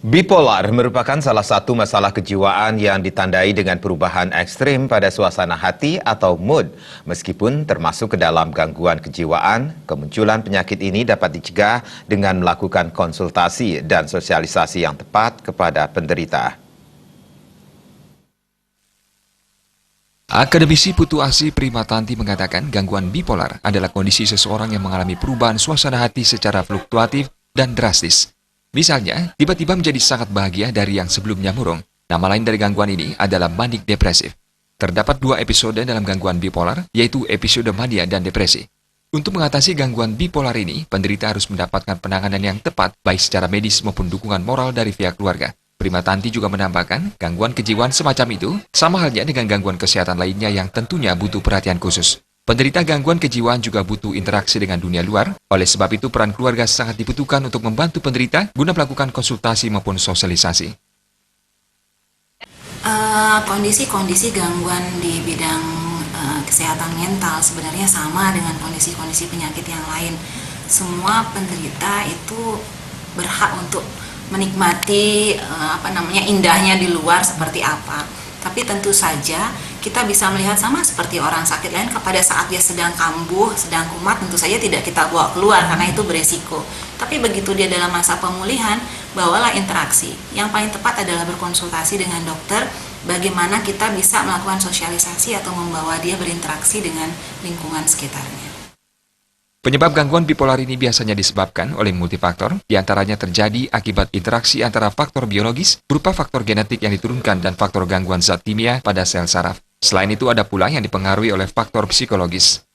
Bipolar merupakan salah satu masalah kejiwaan yang ditandai dengan perubahan ekstrim pada suasana hati atau mood. Meskipun termasuk ke dalam gangguan kejiwaan, kemunculan penyakit ini dapat dicegah dengan melakukan konsultasi dan sosialisasi yang tepat kepada penderita. Akademisi Putu Asih Primatanti mengatakan gangguan bipolar adalah kondisi seseorang yang mengalami perubahan suasana hati secara fluktuatif dan drastis. Misalnya, tiba-tiba menjadi sangat bahagia dari yang sebelumnya murung. Nama lain dari gangguan ini adalah manik depresif. Terdapat 2 episode dalam gangguan bipolar, yaitu episode mania dan depresi. Untuk mengatasi gangguan bipolar ini, penderita harus mendapatkan penanganan yang tepat, baik secara medis maupun dukungan moral dari pihak keluarga. Primatanti juga menambahkan, gangguan kejiwaan semacam itu sama halnya dengan gangguan kesehatan lainnya yang tentunya butuh perhatian khusus. Penderita gangguan kejiwaan juga butuh interaksi dengan dunia luar, oleh sebab itu peran keluarga sangat dibutuhkan untuk membantu penderita guna melakukan konsultasi maupun sosialisasi. Kondisi-kondisi gangguan di bidang kesehatan mental sebenarnya sama dengan kondisi-kondisi penyakit yang lain. Semua penderita itu berhak untuk menikmati indahnya di luar seperti apa. Tapi tentu saja kita bisa melihat sama seperti orang sakit lain, pada saat dia sedang kambuh, sedang kumat, tentu saja tidak kita bawa keluar karena itu beresiko. Tapi begitu dia dalam masa pemulihan, bawalah interaksi. Yang paling tepat adalah berkonsultasi dengan dokter, bagaimana kita bisa melakukan sosialisasi atau membawa dia berinteraksi dengan lingkungan sekitarnya. Penyebab gangguan bipolar ini biasanya disebabkan oleh multifaktor, diantaranya terjadi akibat interaksi antara faktor biologis berupa faktor genetik yang diturunkan dan faktor gangguan zat kimia pada sel saraf. Selain itu ada pula yang dipengaruhi oleh faktor psikologis.